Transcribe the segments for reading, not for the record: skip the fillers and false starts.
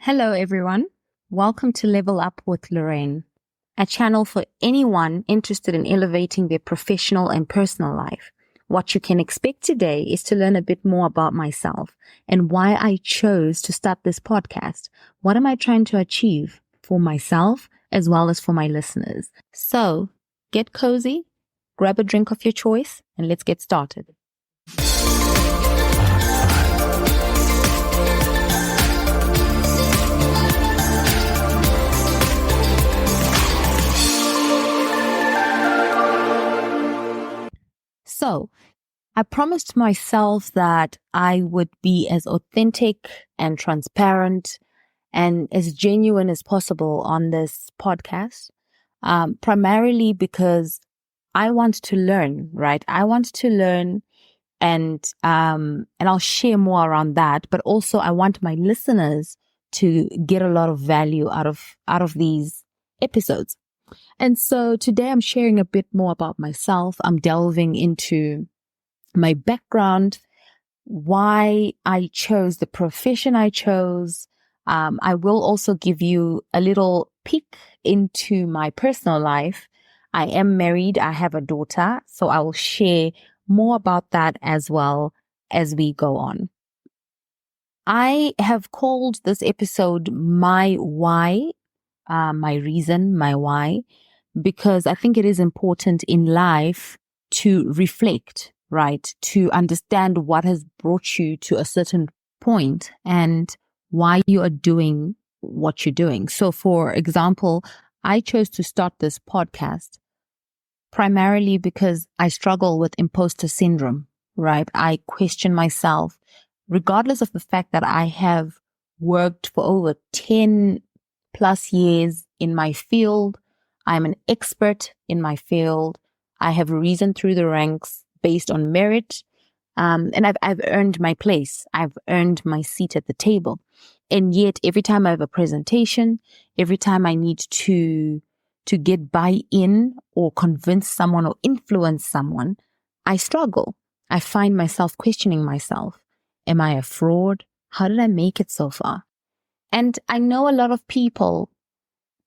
Hello, everyone. Welcome to Level Up with Loraine, a channel for anyone interested in elevating their professional and personal life. What you can expect today is to learn a bit more about myself and why I chose to start this podcast. What am I trying to achieve for myself as well as for my listeners? So get cozy, grab a drink of your choice, and let's get started. So, I promised myself that I would be as authentic and transparent and as genuine as possible on this podcast, primarily because I want to learn, right? I want to learn and I'll share more around that, but also I want my listeners to get a lot of value out of these episodes. And so today I'm sharing a bit more about myself. I'm delving into my background, why I chose the profession I chose. I will also give you a little peek into my personal life. I am married. I have a daughter, so I will share more about that as well as we go on. I have called this episode My Why, my reason, my why, because I think it is important in life to reflect, right? To understand what has brought you to a certain point and why you are doing what you're doing. So for example, I chose to start this podcast primarily because I struggle with imposter syndrome, right? I question myself, regardless of the fact that I have worked for over 10 plus years in my field. I'm an expert in my field. I have risen through the ranks based on merit. And I've earned my place. I've earned my seat at the table. And yet every time I have a presentation, every time I need to get buy-in or convince someone or influence someone, I struggle. I find myself questioning myself. Am I a fraud? How did I make it so far? And I know a lot of people,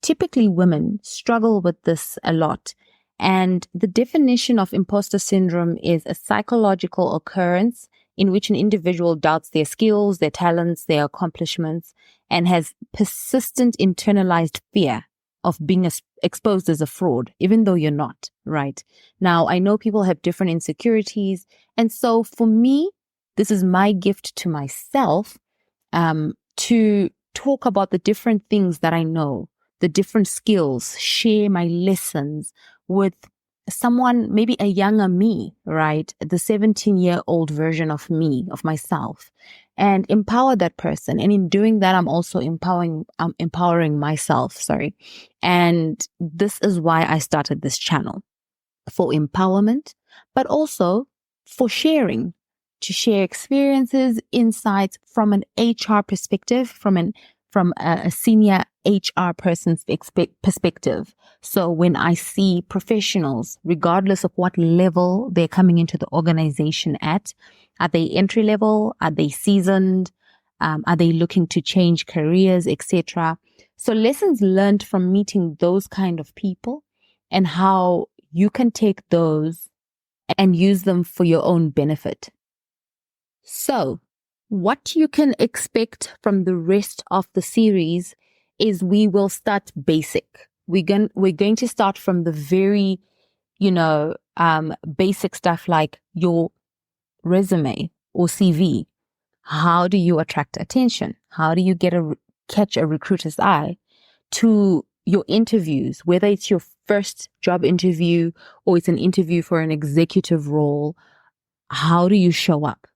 typically women, struggle with this a lot. And the definition of imposter syndrome is a psychological occurrence in which an individual doubts their skills, their talents, their accomplishments, and has persistent internalized fear of being exposed as a fraud, even though you're not, right? Now, I know people have different insecurities. And so for me, this is my gift to myself, to talk about the different things that I know, the different skills, share my lessons with someone, maybe a younger me, right? The 17-year-old version of me, of myself, and empower that person. And in doing that, I'm also empowering myself, And this is why I started this channel, for empowerment, but also for sharing, to share experiences, insights from an HR perspective, from a senior HR person's perspective. So when I see professionals, regardless of what level they're coming into the organization at, are they entry level? Are they seasoned? Are they looking to change careers, etc.? So lessons learned from meeting those kind of people and how you can take those and use them for your own benefit. So what you can expect from the rest of the series is we will start basic. We're going to start from the very, basic stuff like your resume or CV. How do you attract attention? How do you catch a recruiter's eye? To your interviews, whether it's your first job interview or it's an interview for an executive role, how do you show up?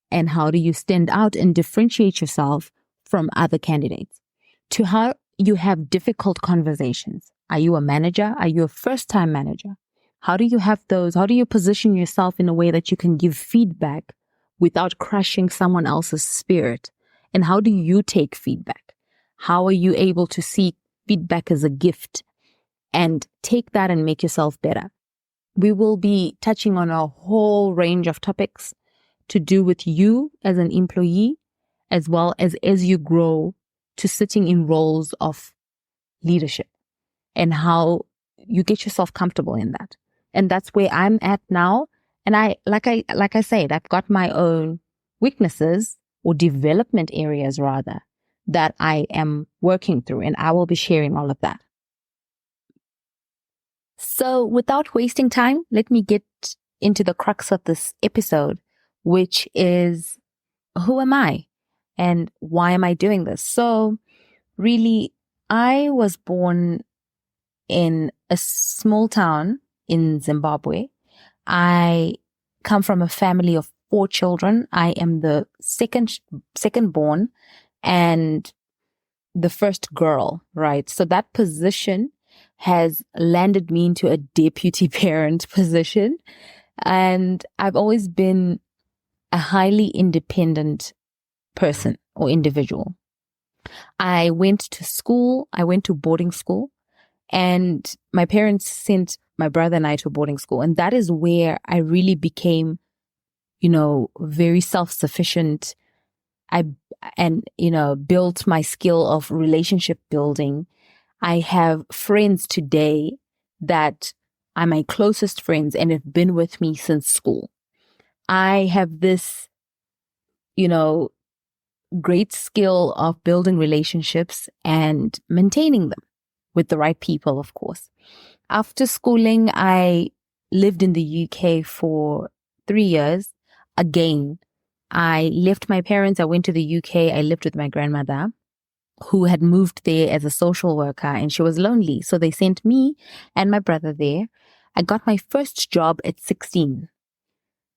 And how do you stand out and differentiate yourself from other candidates? To how you have difficult conversations. Are you a manager? Are you a first-time manager? How do you have those? How do you position yourself in a way that you can give feedback without crushing someone else's spirit? And how do you take feedback? How are you able to see feedback as a gift and take that and make yourself better? We will be touching on a whole range of topics to do with you as an employee, as well as you grow to sitting in roles of leadership and how you get yourself comfortable in that. And that's where I'm at now. And like I said, I've got my own weaknesses or development areas rather that I am working through, and I will be sharing all of that. So without wasting time, let me get into the crux of this episode, which is, who am I and why am I doing this? So really, I was born in a small town in Zimbabwe. I come from a family of 4 children. I am the second born and the first girl, right? So that position has landed me into a deputy parent position. And I've always been a highly independent person or individual. I went to school. I went to boarding school, and my parents sent my brother and I to boarding school. And that is where I really became, very self-sufficient. Built my skill of relationship building. I have friends today that are my closest friends and have been with me since school. I have this, great skill of building relationships and maintaining them with the right people, of course. After schooling, I lived in the UK for 3 years. Again, I left my parents. I went to the UK. I lived with my grandmother, who had moved there as a social worker, and she was lonely. So they sent me and my brother there. I got my first job at 16.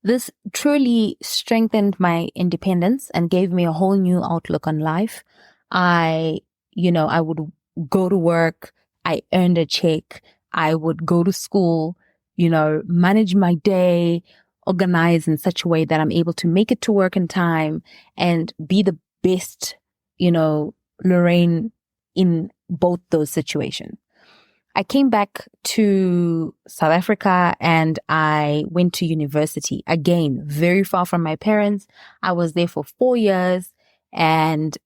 This truly strengthened my independence and gave me a whole new outlook on life. I would go to work. I earned a check. I would go to school, manage my day, organize in such a way that I'm able to make it to work in time and be the best, Loraine in both those situations. I came back to South Africa and I went to university. Again, very far from my parents. I was there for 4 years and,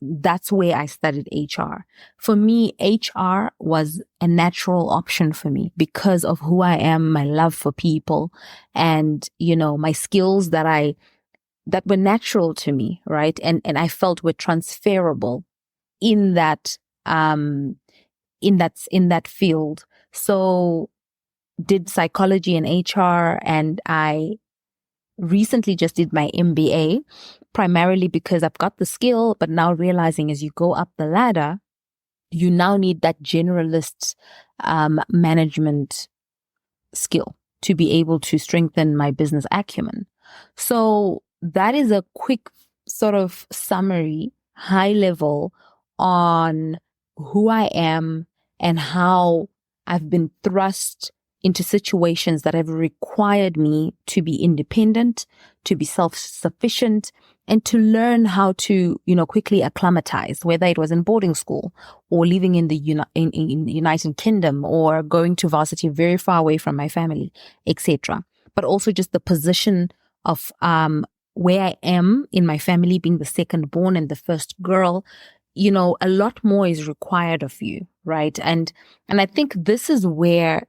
that's where I studied HR. For me, HR was a natural option for me because of who I am, my love for people and, my skills that were natural to me, right? And I felt were transferable in that, in that field. So did psychology and HR, and I recently just did my MBA, primarily because I've got the skill, but now realizing as you go up the ladder, you now need that generalist management skill to be able to strengthen my business acumen. So that is a quick sort of summary, high level on who I am and how I've been thrust into situations that have required me to be independent, to be self-sufficient, and to learn how to, quickly acclimatize, whether it was in boarding school or living in the United Kingdom or going to varsity very far away from my family, etc. But also just the position of where I am in my family, being the second born and the first girl. A lot more is required of you, right? And I think this is where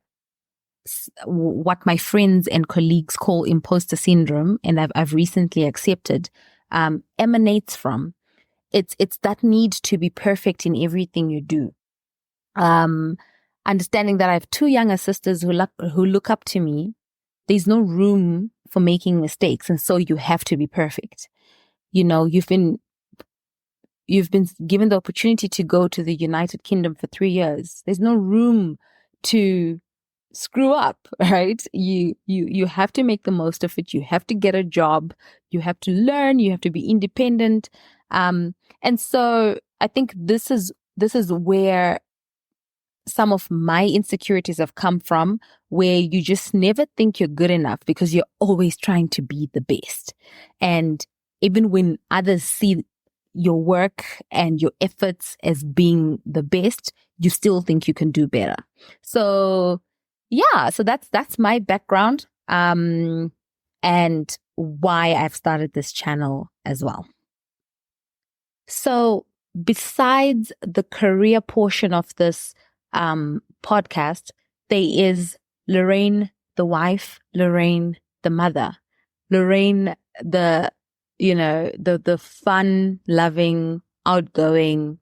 what my friends and colleagues call imposter syndrome, and I've recently accepted, emanates from. It's that need to be perfect in everything you do. Understanding that I have 2 younger sisters who look up to me. There's no room for making mistakes, and so you have to be perfect. You've been given the opportunity to go to the United Kingdom for 3 years. There's no room to screw up, right? You have to make the most of it. You have to get a job. You have to learn. You have to be independent. And so I think this is where some of my insecurities have come from, where you just never think you're good enough because you're always trying to be the best. And even when others see your work and your efforts as being the best, you still think you can do better. So yeah, so that's my background, and why I've started this channel as well. So besides the career portion of this podcast, there is Loraine, the wife, Loraine, the mother, Loraine, the fun, loving, outgoing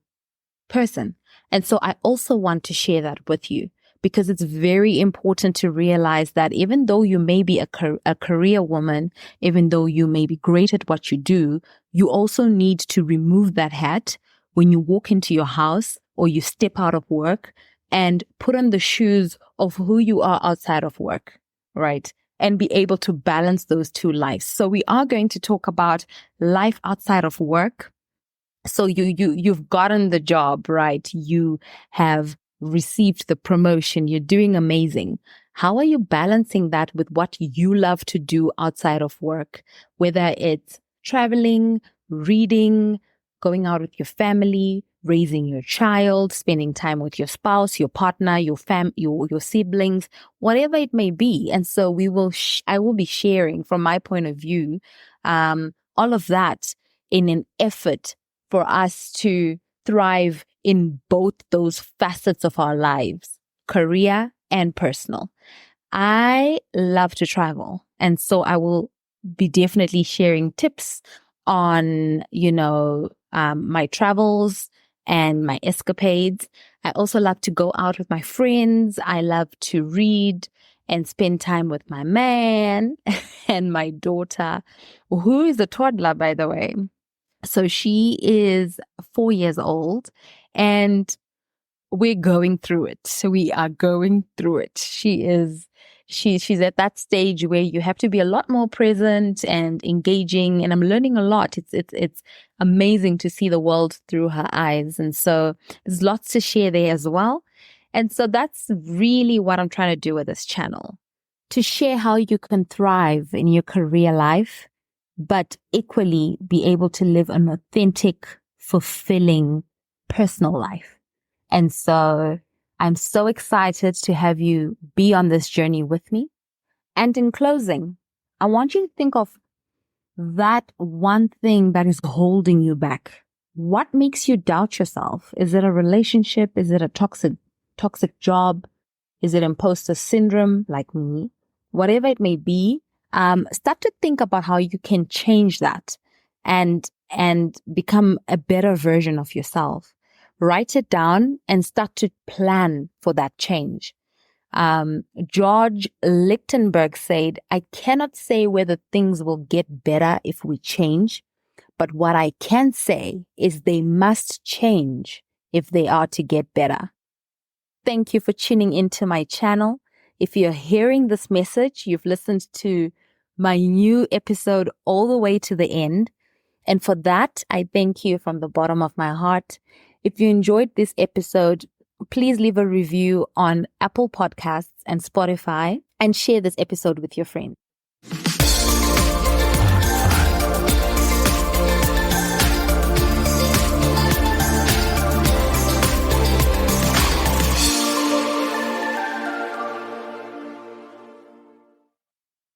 person. And so I also want to share that with you, because it's very important to realize that even though you may be a career woman, even though you may be great at what you do, you also need to remove that hat when you walk into your house or you step out of work and put on the shoes of who you are outside of work, right? And be able to balance those two lives. So we are going to talk about life outside of work. So you've gotten the job, right? You have received the promotion. You're doing amazing. How are you balancing that with what you love to do outside of work? Whether it's traveling, reading, going out with your family, raising your child, spending time with your spouse, your partner, your siblings, whatever it may be. And so I will be sharing from my point of view, all of that in an effort for us to thrive in both those facets of our lives, career and personal. I love to travel. And so I will be definitely sharing tips on, my travels and my escapades. I also love to go out with my friends. I love to read and spend time with my man and my daughter, who is a toddler, by the way. So she is 4 years old and we're going through it. So we are going through it. She's at that stage where you have to be a lot more present and engaging. And I'm learning a lot. It's amazing to see the world through her eyes. And so there's lots to share there as well. And so that's really what I'm trying to do with this channel, to share how you can thrive in your career life, but equally be able to live an authentic, fulfilling personal life. And so I'm so excited to have you be on this journey with me. And in closing, I want you to think of that one thing that is holding you back. What makes you doubt yourself? Is it a relationship? Is it a toxic job? Is it imposter syndrome like me? Whatever it may be, start to think about how you can change that and become a better version of yourself. Write it down and start to plan for that change. George Lichtenberg said, "I cannot say whether things will get better if we change, but what I can say is they must change if they are to get better." Thank you for tuning into my channel. If you're hearing this message, you've listened to my new episode all the way to the end. And for that, I thank you from the bottom of my heart. If you enjoyed this episode, please leave a review on Apple Podcasts and Spotify and share this episode with your friends.